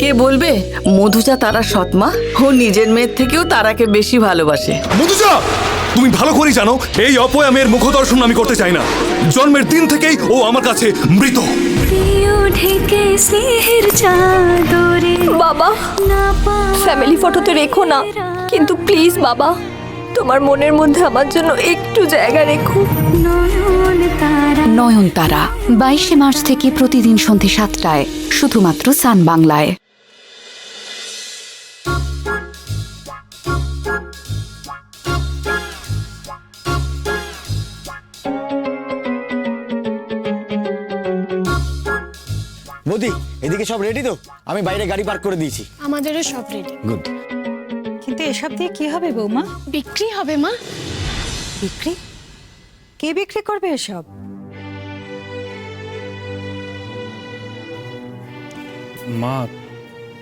কে বলবে মধুজা তারার সৎমা? ও নিজের মেয়ের থেকেও তারাকে বেশি ভালোবাসে। মধুজা, তুমি ভালো করে জানো এই অপয়া মেয়ের মুখদর্শন আমি করতে চাই না। জন্মের দিন থেকেই ও আমার কাছে মৃত। বাবা, ফ্যামিলি ফটোতে রেখো না, কিন্তু প্লিজ বাবা, তোমার মনের মধ্যে আমার জন্য একটু জায়গা রেখো। নয়নতারা 22শে মার্চ থেকে প্রতিদিন সন্ধ্যে 7টায় শুধুমাত্র সান বাংলায়। বৌদি, এদিকে সব রেডি তো? আমি বাইরে গাড়ি পার্ক করে দিয়েছি। আমাদেরও সব রেডি। গুড। কিন্তু এসব দিয়ে কি হবে বৌমা? বিক্রি হবে মা। বিক্রি? কে বিক্রি করবে এসব? মা,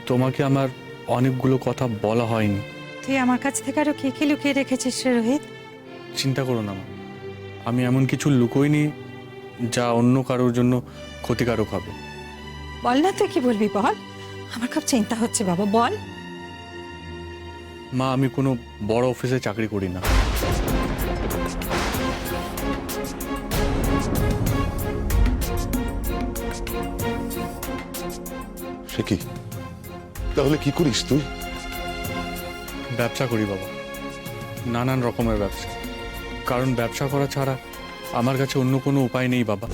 তোমাকে আমার অনেকগুলো কথা বলা হয়নি। তুই আমার কাছ থেকে আরো কি কি লুকিয়ে রেখেছিস রে রোহিত? চিন্তা করো না মা, আমি এমন কিছু লুকোইনি যা অন্য কারোর জন্য ক্ষতিকারক হবে। বল না, তুই কি বলবি বল, আমার খুব চিন্তা হচ্ছে বাবা, বল। মা, আমি কোনো বড় অফিসে চাকরি করি না। সে কি? তাহলে কি করিস তুই? ব্যবসা করি বাবা, নানান রকমের ব্যবসা। কারণ ব্যবসা করা ছাড়া আমার কাছে অন্য কোনো উপায় নেই বাবা।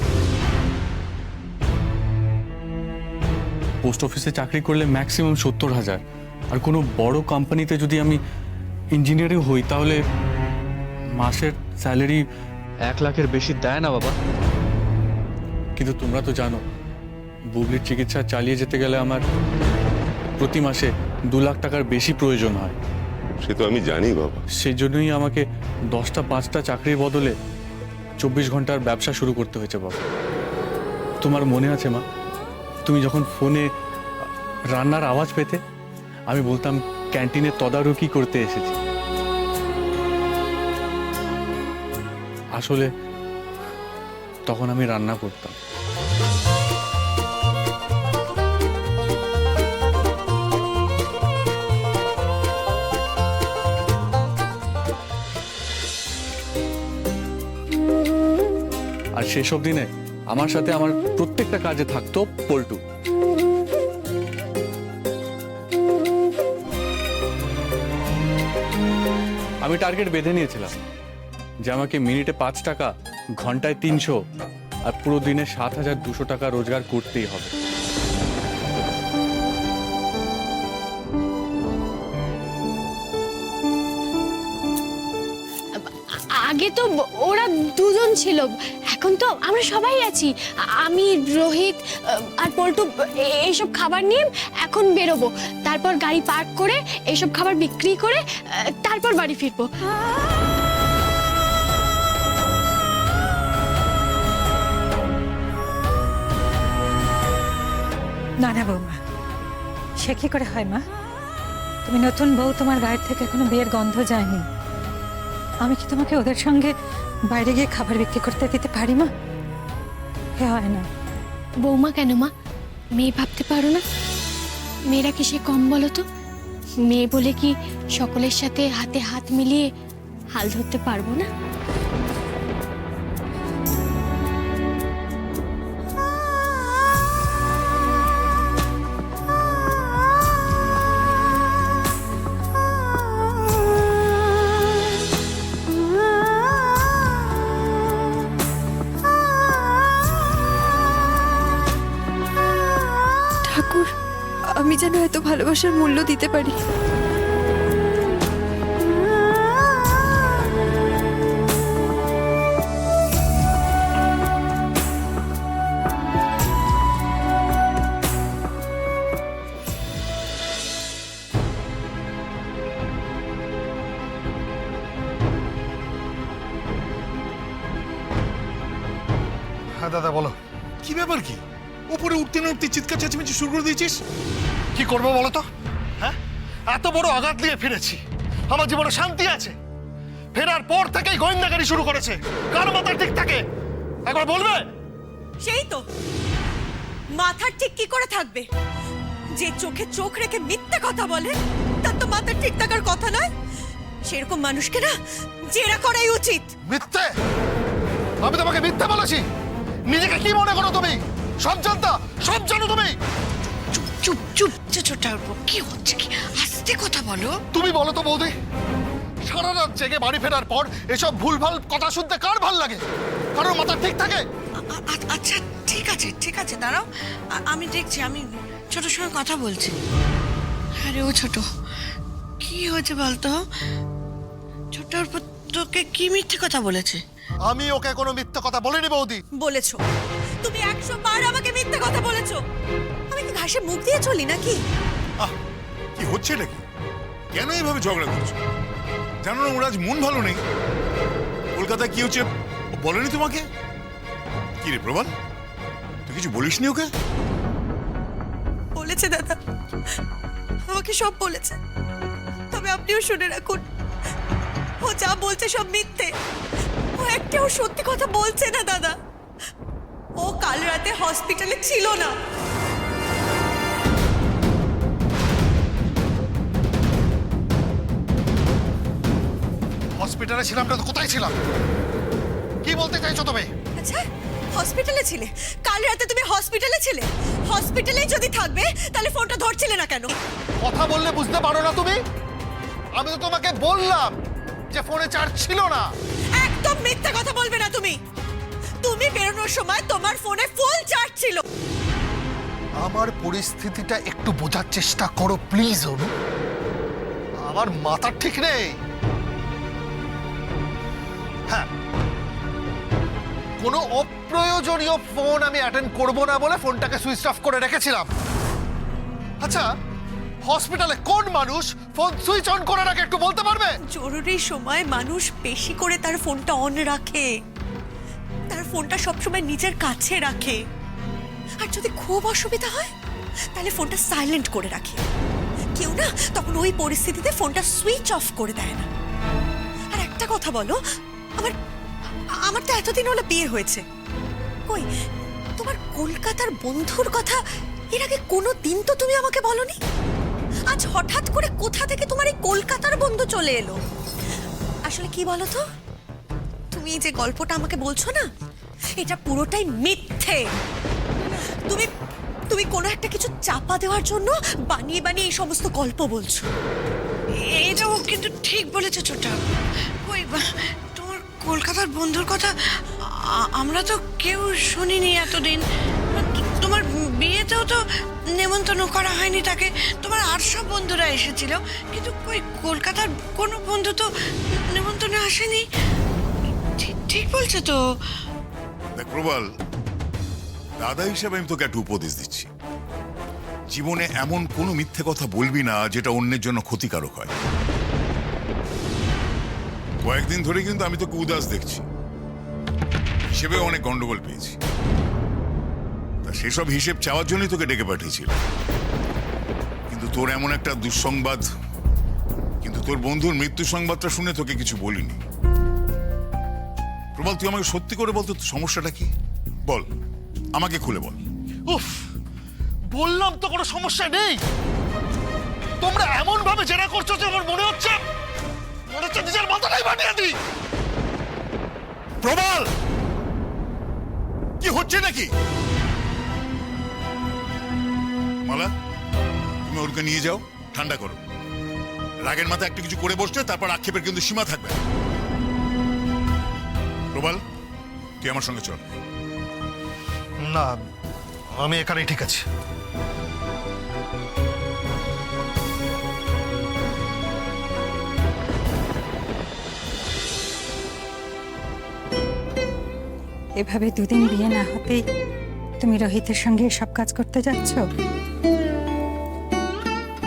পোস্ট অফিসে চাকরি করলে ম্যাক্সিমাম 70,000, আর কোনো বড় কোম্পানিতে যদি আমি ইঞ্জিনিয়ারিং হই তাহলে মাসের স্যালারি 1 লাখের বেশি দেয় না বাবা। কিন্তু তোমরা তো জানো, বুবলির চিকিৎসা চালিয়ে যেতে গেলে আমার প্রতি মাসে 2 লাখ টাকার বেশি প্রয়োজন হয়। সে তো আমি জানি বাবা। সেই জন্যই আমাকে 10টা 5টা চাকরির বদলে 24 ঘন্টার ব্যবসা শুরু করতে হয়েছে বাবা। তোমার মনে আছে মা, তুমি যখন ফোনে রান্নার আওয়াজ পেতে, আমি বলতাম ক্যান্টিনে তদারকি করতে এসেছি। আসলে তখন আমি রান্না করতাম। আর সেসব দিনে আমার সাথে আমার প্রত্যেকটা কাজে থাকতো পল্টু। আমি টার্গেট বেঁধে নিয়েছিলাম যে আমাকে মিনিটে 5 টাকা, ঘন্টায় 300, আর পুরো দিনে 7,200 টাকা রোজগার করতেই হবে। আগে তো ওরা দুজন ছিল, এখন তো আমরা সবাই আছি। আমি, রোহিত আর পল্টু এইসব খাবার নিয়ে এখন বেরোবো। তারপর গাড়ি পার্ক করে এইসব খাবার বিক্রি করে তারপর বাড়ি ফিরবো। না না বৌমা, সে কি করে হয় মা? তুমি নতুন বউ, তোমার গায়ের থেকে এখনো বিয়ের গন্ধ যায়নি। আমি কি তোমাকে ওদের সঙ্গে বাইরে গিয়ে খাবার বিক্রি করতে দিতে পারি মা? হে হয় না। বৌমা কেন মা, মেয়ে ভাবতে পারো না? মেয়েরা কি সে কম বলো তো? মেয়ে বলে কি সকলের সাথে হাতে হাত মিলিয়ে হাল ধরতে পারবো না? ঠাকুর, আমি যেন এত ভালোবাসার মূল্য দিতে পারি। হ্যাঁ দাদা বলো, কি ব্যাপার? কি উপরে উঠতে না উঠতে চিৎকার চেঁচামেচি শুরু করে দিয়েছিস? কি করবো বলো তো? হ্যাঁ, এত বড় আঘাত দিয়ে ফিরেছি, আমার জীবনে শান্তি আছে। ফেরার পর থেকেই গোয়েন্দাগারি শুরু করেছে। কার মাথা ঠিক থাকে একবার বলবে? সেই তো, মাথার ঠিক কি করে থাকবে? যে চোখে চোখ রেখে মিথ্যে কথা বলে তার তো মাথা ঠিক থাকার কথা নয়। সেরকম মানুষকে না জেরা করাই উচিত। মিথ্যে? আমি তোমাকে মিথ্যে বলেছি? নিজেকে কি মনে করো তুমি? সব জানতা, সব জানো তুমি। চুপ চুপ ছোটটা কি হচ্ছে কি? আস্তে কথা বলো। তুমি বলো তো বৌদি, সারা রাত জেগে বাড়ি ফেরার পর এসব ভুলভাল কথা শুনতে কার ভাল লাগে? কারোর মাথা ঠিক থাকে? আচ্ছা ঠিক আছে দাঁড়াও, আমি দেখছি, আমি ছোটর সঙ্গে কথা বলছি। আরে ও ছোট, কি হয়েছে বলতো? ছোটর তোকে কি মিথ্যে কথা বলেছে? আমি ওকে কোনো মিথ্যে কথা বলিনি বৌদি। বলেছো, তুমি 100 বার আমাকে মিথ্যে কথা বলেছো। আমি কি ঘাসে মুখ দিয়ে চলি নাকি? কি হচ্ছে নাকি? কেন এইভাবে ঝগড়া করছো? জানো না ওর আজ মন ভালো নেই। কলকাতায় কি হচ্ছে ও বলেনি তোমাকে? কি রে প্রবাল, তুই কিছু বলিসনি ওকে? বলেছে দাদা, আমাকে সব বলেছে। তবে আপনিও শুনে রাখুন, ও যা বলছে সব মিথ্যে। ও একটাও সত্যি কথা বলছে না দাদা। ও কাল রাতে হসপিটালে ছিল না। হসপিটালে ছিলাম না তো কোথায় ছিলাম? কি বলতে চাইছো তুমি? আচ্ছা, হসপিটালে ছিলে? কাল রাতে তুমি হসপিটালে ছিলে? হসপিটালেই যদি থাকবে তাহলে ফোনটা ধরছিলে না কেন? কথা বললে বুঝতে পারো না তুমি? আমি তো তোমাকে বললাম যে ফোনে চার্জ ছিল না। একদম মিথ্যা কথা বলবে না তুমি। তুমি বেরোনোর সময় তোমার ফোনে ফুল চার্জ ছিল। আমার পরিস্থিতিটা একটু বোঝার চেষ্টা করো প্লিজ অনু। আমার মাথা ঠিক নেই। হ্যাঁ, কোনো অপ্রয়োজনীয় ফোন আমি অ্যাটেন্ড করব না বলে ফোনটাকে সুইচ অফ করে রেখেছিলাম। আচ্ছা, হসপিটালে কোন মানুষ ফোন সুইচ অন করে রাখে একটু বলতে পারবে? জরুরি সময় মানুষ বেশি করে তার ফোনটা অন রাখে, তার ফোনটা সবসময় নিজের কাছে রাখে। আর যদি খুব অসুবিধা হয় তাহলে ফোনটা সাইলেন্ট করে রাখে। কেউ না তখন ওই পরিস্থিতিতে ফোনটা সুইচ অফ করে দেয় না। আর একটা কথা বলো, আমার তো এতদিন হলো বিয়ে হয়েছে। কই তোমার কলকাতার বন্ধুর কথা এর আগে কোনো দিন তো তুমি আমাকে বলনি। আজ হঠাৎ করে কোথা থেকে তোমার এই কলকাতার বন্ধু চলে এলো? আসলে কি বলো তো, তুমি যে গল্পটা আমাকে বলছো না, এটা পুরোটাই মিথ্যে। তুমি কোনো একটা কিছু চাপা দেওয়ার জন্য বানিয়ে বানিয়ে এই সমস্ত গল্প বলছো। এটাও কিন্তু ঠিক বলেছো ছোটা। ওই তোমার কলকাতার বন্ধুর কথা আমরা তো কেউ শুনিনি এতদিন। তোমার বিয়েতেও তো নেমন্তন্ন করা হয়নি তাকে। তোমার আর সব বন্ধুরা এসেছিল, কিন্তু ওই কলকাতার কোনো বন্ধু তো নেমন্তন্ন আসেনি। ঠিক বলছো তো? দেখ প্রবাল, দাদা হিসেবে আমি তোকে একটা উপদেশ দিচ্ছি। জীবনে এমন কোনো মিথ্যে কথা বলবি না যেটা অন্যের জন্য ক্ষতিকারক হয়। কয়েকদিন ধরে কিন্তু আমি তোকে উদাস দেখছি, হিসেবে অনেক গন্ডগোল পেয়েছি। তা সেসব হিসেব চাওয়ার জন্যই তোকে ডেকে পাঠিয়েছিল। কিন্তু তোর এমন একটা দুঃসংবাদ, কিন্তু তোর বন্ধুর মৃত্যু সংবাদটা শুনে তোকে কিছু বলিনি। প্রবাল, তুই আমাকে সত্যি করে বল, তোর সমস্যাটা কি? বল, আমাকে খুলে বল। উফ, বললাম তো কোনো সমস্যা নেই। তোমরা এমন ভাবে জেরা করছো যে আমার মনে হচ্ছে নিজের মাথাটাই বানিয়ে দিই। প্রবাল, কি হচ্ছে নাকি? মালা, তুমি ওরকে নিয়ে যাও, ঠান্ডা করো। রাগের মাথায় একটা কিছু করে বসলে তারপর আক্ষেপের কিন্তু সীমা থাকবে। প্রবাল, তুই আমার সঙ্গে চল। না, আমি এখানেই ঠিক আছি। এভাবে দুদিন বিয়ে না হতেই তুমি রোহিতের সঙ্গে সব কাজ করতে যাচ্ছ?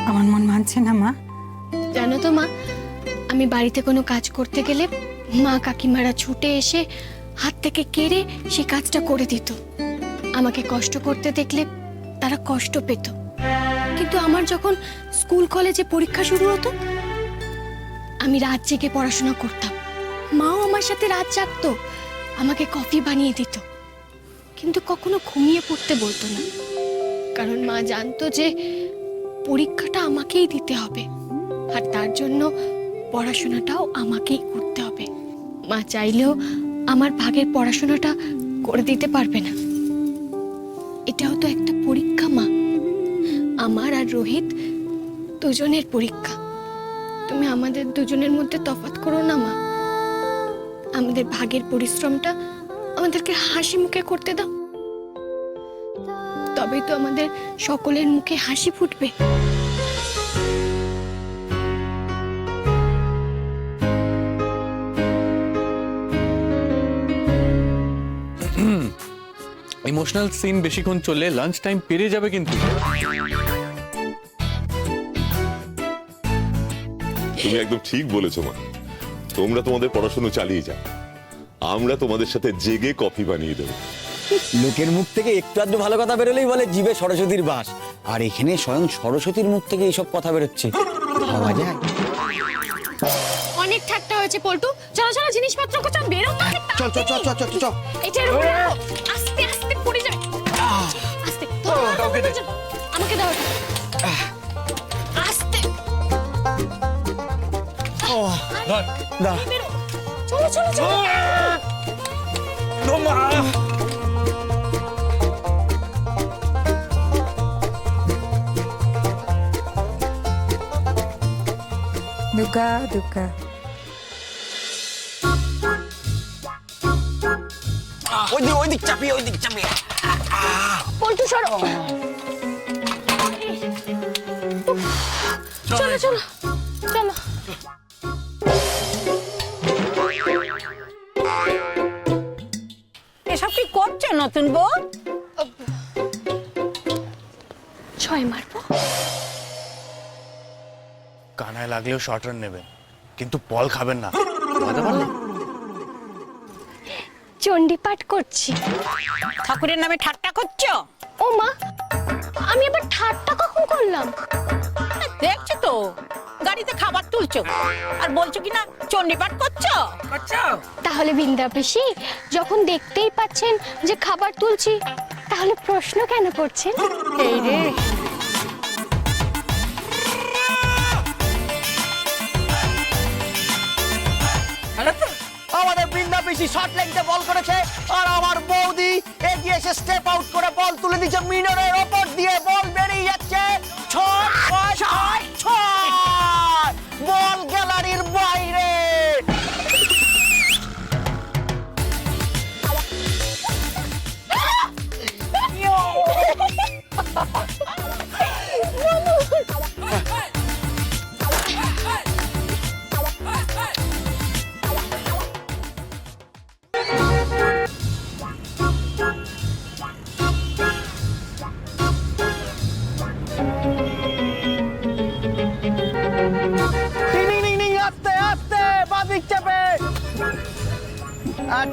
আমার মন মানছে না মা। জানো তো মা, আমি বাড়িতে কোনো কাজ করতে গেলে মা কাকিমারা ছুটে এসে হাত থেকে কেড়ে সেই কাজটা করে দিত। আমাকে কষ্ট করতে দেখলে তারা কষ্ট পেত। কিন্তু আমার যখন স্কুল কলেজে পরীক্ষা শুরু হতো, আমি রাত জেগে পড়াশোনা করতাম। মাও আমার সাথে রাত জাগতো, আমাকে কফি বানিয়ে দিত। কিন্তু কখনো ঘুমিয়ে পড়তে বলতো না, কারণ মা জানতো যে পরীক্ষাটা আমাকেই দিতে হবে, আর তার জন্য পড়াশোনাটাও আমাকেই করতে হবে। মা চাইলেও আমার ভাগের পড়াশোনাটা করে দিতে পারবে না। এটাও তো একটা পরীক্ষা মা, আমার আর রোহিত দুজনের পরীক্ষা। তুমি আমাদের দুজনের মধ্যে তফাৎ করো না মা। আমাদের ভাগের পরিশ্রমটা আমাদেরকে হাসি মুখে করতে দাও, তবেই তো আমাদের সকলের মুখে হাসি ফুটবে। ইমোশনাল সিন বেশিক্ষণ চললে লাঞ্চ টাইম পেরিয়ে যাবে কিন্তু। তুমি একদম ঠিক বলেছো মা। তোমরা তোমাদের পড়াশোনা চালিয়ে যাও, আমরা তোমাদের সাথে জেগে কফি বানিয়ে দেবো। লোকের মুখ থেকে একটু আধটু ভালো কথা বেরোলেই বলে জিভে সরস্বতীর বাস, আর এখানে স্বয়ং সরস্বতীর মুখ থেকে এইসব কথা বেরোচ্ছে, ভাবা যায়? অনেক ঠাট্টা হয়েছে পল্টু, চলো চলো জিনিসপত্র কোথাও বেরো তো। চল চল চল চল চল চল। এটার উপরে রাখো। আস্তে আস্তে পড়ে যাবে, আস্তে ধরো, চলো, আমাকে দাও এটা। আস্তে দা বেরো, চলো চলো চলো। দুর্গা দুর্গা। ওই দিক চাপিয়ে, ওই দিক চাপিয়ে। পল্টু সরো। চলো চলো চলো। এসব কি করছো নতুন বউ? ছয় মারবো। কানায় লাগলেও শর্ট রান নেবেন, কিন্তু বল খাবেন না। চণ্ডী পাঠ করছি। ঠাকুরের নামে ঠাট্টা করছো? ও মা, আমি আবার ঠাট্টা কখন করলাম? দেখছো তো, গাড়িতে খাবার তুলছো আর বলছো কিনা চণ্ডীপাঠ করছো। তাহলে বৃন্দা পিসি, যখন দেখতেই পাচ্ছেন যে খাবার তুলছি, তাহলে প্রশ্ন কেন করছেন? এই রে, আমাদের বৃন্দা পিসি শর্ট লেগতে বল করেছে, আর আমার বৌদি এগিয়ে এসে স্টেপ আউট করে বল তুলে দিচ্ছে মিডলের ওপর দিয়ে। বল বেরিয়ে যাচ্ছে, ছয় ছয় ছয় ছয়, বল গ্যালারির বাইরে।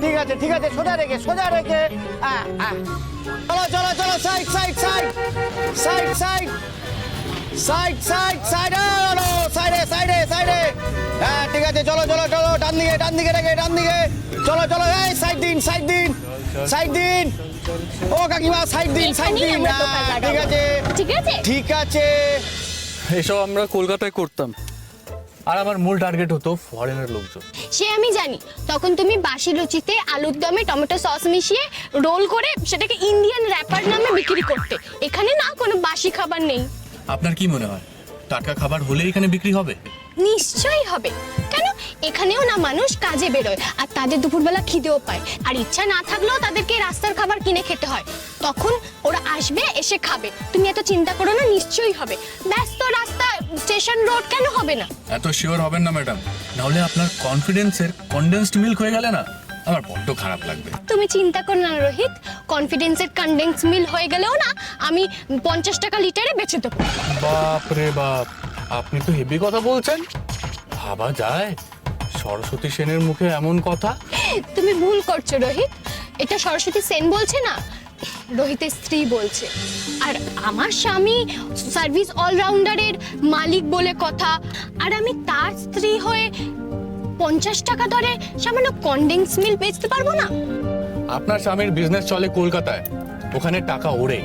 ঠিক আছে ঠিক আছে, সোজা রেখে সোজা রেখে। চলো চলো চলো, side side side side side side side side, সাইডে সাইডে সাইডে। হ্যাঁ ঠিক আছে, চলো চলো চলো, ডান দিকে ডান দিকে রেখে ডান দিকে। চলো চলো, এই সাইড দিন সাইড দিন সাইড দিন। ও কাকিমা সাইড দিন সাইড দিন। ঠিক আছে ঠিক আছে ঠিক আছে। এসব আমরা কলকাতায় করতাম, আর আমার মূল টার্গেট হতো ফরেনের লোকজন। সে আমি জানি। তখন তুমি বাসি লুচিতে আলুর দমে টমেটো সস মিশিয়ে রোল করে সেটাকে ইন্ডিয়ান র্যাপার নামে বিক্রি করতে। এখানে না কোনো বাসি খাবার নেই। আপনার কি মনে হয় টাটকা খাবার হলে এখানে বিক্রি হবে? নিশ্চয়ই হবে। কেন, এখানেও না মানুষ কাজে বেরোয়, আর তাদের দুপুরবেলা খিদেও পায়, আর ইচ্ছা না থাকলেও তাদেরকে রাস্তার খাবার কিনে খেতে হয়। তখন ওরা আসবে, এসে খাবে। তুমি এত চিন্তা করো না, নিশ্চয়ই হবে। ব্যস্ত রাস্তা, স্টেশন রোড, কেন হবে না? এত শিওর হবেন না ম্যাডাম, নাহলে আপনার কনফিডেন্সের কনডেন্সড মিল্ক হয়ে গেলে না আমার বড্ড খারাপ লাগবে। তুমি চিন্তা করো না রোহিত, কনফিডেন্সের কনডেন্স মিল হয়ে গেলেও না আমি 50 টাকা লিটারে বেচে দেবো। বাপ রে বাপ, আপনি তো হেভি কথা বলছেন। ভাবা যায় সরস্বতী সেনের মুখে এমন কথা? তুমি ভুল করছো রোহিত, এটা সরস্বতী সেন বলছে না, রোহিতের স্ত্রী বলছে। আর আমার স্বামী সার্ভিস অলরাউন্ডারের মালিক বলে কথা, আর আমি তার স্ত্রী হয়ে 50 টাকা দরে সামান্য কনডেন্স মিল বেচতে পারবো না? আপনার স্বামীর বিজনেস চলে কলকাতায়, ওখানে টাকা ওড়ে।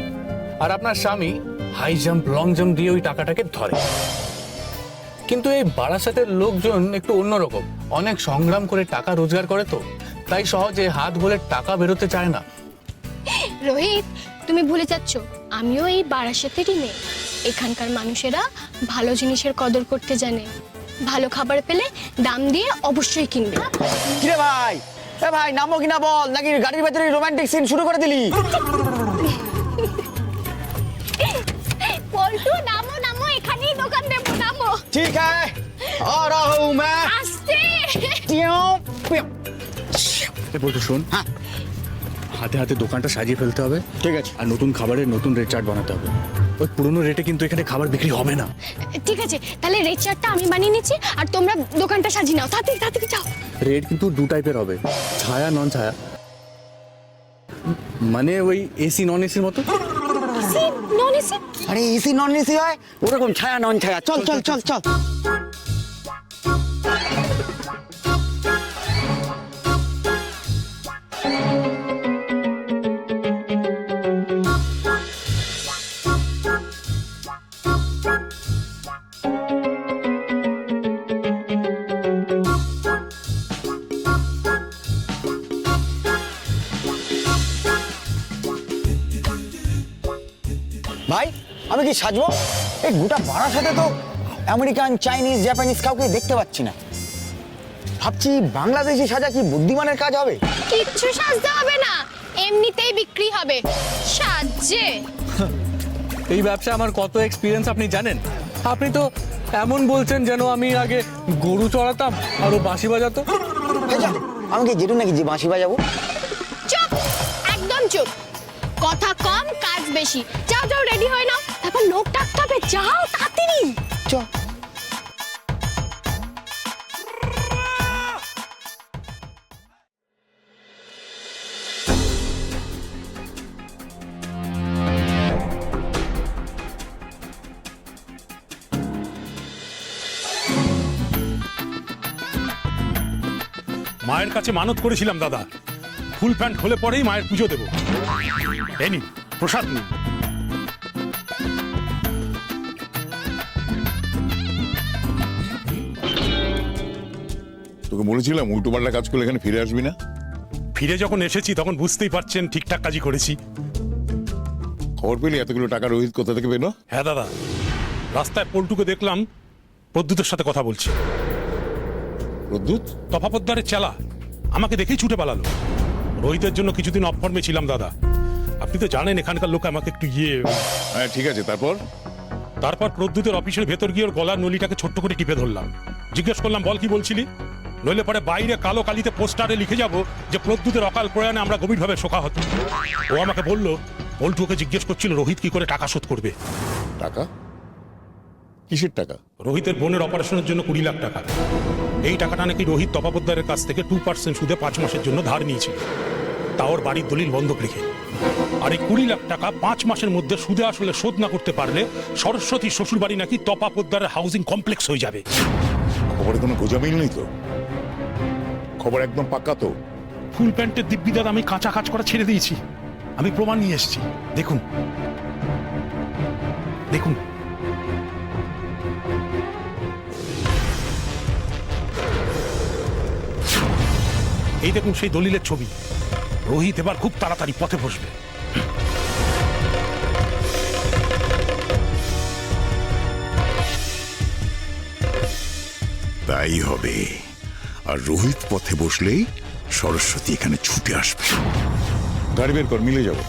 আর আপনার স্বামী হাই জাম্প লং জাম্প দিয়ে ওই টাকাটাকে ধরে। কিন্তু এই বারাসাতের লোকজন একটু অন্যরকম, অনেক সংগ্রাম করে টাকা রোজগার করে, তো তাই সহজে হাত ভরে টাকা বেরোতে চায় না। রোহিত, তুমি ভুলে যাচ্ছ আমিও এই বারাসাতেরই মেয়ে। এখানকার মানুষেরা ভালো জিনিসের কদর করতে জানে, ভালো খাবার পেলে দাম দিয়ে অবশ্যই কিনবে। কিরে ভাই, এ ভাই নামো কিনা বল, নাকি গাড়ির ভেতরে রোমান্টিক সিন শুরু করে দিলি? পল্টু নামো নামো, এখানেই দোকান দেবো, নামো। ঠিক আছে, আ রহা হুঁ मैं। আস্তে। বলতো শোন, হাতে হাতে দোকানটা সাজিয়ে ফেলতে হবে, ঠিক আছে? আর নতুন খাবারের নতুন রেট চার্ট বানাতে হবে। ওই পুরনো রেটে কিন্তু এখানে খাবার বিক্রি হবে না। ঠিক আছে, তাহলে রেড চার্টটা আমি বানিয়ে নিচ্ছি, আর তোমরা দোকানটা সাজিয়ে নাও। তাড়াতাড়ি তাড়াতাড়ি যাও। রেট কিন্তু দু টাইপের হবে, ছায়া নন ছায়া। মানে ওই এসি নন এসির মতো। AC non AC? আরে এসি নন এসি হয় ওরকম, ছায়া নন ছায়া। চল চল চল চল। ভাই আমি কি সাজবো? এই গোটা পাড়ার সাথে তো আমেরিকান, চাইনিজ, জাপানিজ কাউকে দেখতে পাচ্ছি না। ভাবছি বাংলাদেশি সাজা কি বুদ্ধিমানের কাজ হবে? কিচ্ছু সাজতে হবে না, এমনিতেই বিক্রি হবে সাজে। এই ব্যবসা আমার কত এক্সপিরিয়েন্স আপনি জানেন? আপনি তো এমন বলছেন যেন আমি আগে গরু চড়াতাম আর ও বাঁশি বাজাতো। আমি কি যেটু নাকি যে বাঁশি বাজাবো? চুপ, একদম চুপ। কথা কম কাজ বেশি। যাও যাও, রেডি হয়ে নাও, তারপর লোক ডাকতে হবে। যাও তাড়াতাড়ি। চ। মায়ের কাছে মানত করেছিলাম দাদা, ফুল প্যান্ট খুলে পরেই মায়ের পুজো দেবো। এই নিন প্রসাদ নিন। তোকে বলেছিলাম উল্টো পাল্টা কাজ করলে এখানে ফিরে আসবি না। ফিরে যখন এসেছি তখন বুঝতেই পারছেন ঠিকঠাক কাজই করেছি। খবর পেলি এতগুলো টাকা রোহিত কোথা থেকে পেলো? হ্যাঁ দাদা, রাস্তায় পল্টুকে দেখলাম প্রদ্যুতের সাথে কথা বলছে। প্রদ্যুৎ? তফা পোদ্দারের চেলা, আমাকে দেখেই ছুটে পালালো। রোহিতের জন্য কিছুদিন অফ ফর্মে ছিলাম দাদা, আপনি তো জানেন এখানকার লোক আমাকে একটু হ্যাঁ ঠিক আছে, তারপর প্রদ্যুতের অফিসের ভেতর গিয়ে ওর গলার নলিটাকে ছোট্ট করে টিপে ধরলাম। জিজ্ঞেস করলাম বল কি বলছিলি, নইলে পরে বাইরে কালো কালিতে পোস্টারে লিখে যাব যে প্রদ্যুতের অকাল প্রয়াণে আমরা গভীরভাবে শোকাহত। ও আমাকে বলল পল্টু ওকে জিজ্ঞেস করছিল রোহিত কি করে টাকা শোধ করবে। টাকা? কিসের টাকা? রোহিতের বোনের অপারেশনের জন্য 20 লাখ টাকা। এই টাকাটা নাকি রোহিত তপা পোদ্দারের কাছ থেকে 2% সুদে 5 মাসের জন্য ধার নিয়েছিল, তা ওর বাড়ির দলিল বন্ধক রেখে। আর এই 20 লাখ টাকা 5 মাসের মধ্যে সুদে আসলে শোধ না করতে পারলে সরস্বতী শ্বশুর বাড়ি নাকি তপা পোদ্দারের হাউজিং কমপ্লেক্স হয়ে যাবে। খবরে কোনো গোজামিল নেই তো? খবর একদম পাক্কা তো? ফুল প্যান্টের দিব্যিদার আমি কাঁচা কাজ করা ছেড়ে দিয়েছি, আমি প্রমাণ নিয়ে এসেছি। দেখুন দেখুন, এই দেখুন সেই দলিলের ছবি। রোহিত এবার খুব তাড়াতাড়ি পথে বসবে। তাই হবে। আর রোহিত পথে বসলেই সরস্বতী এখানে ছুটে আসবে। গাড়ি বের কর, মিলে যাবো।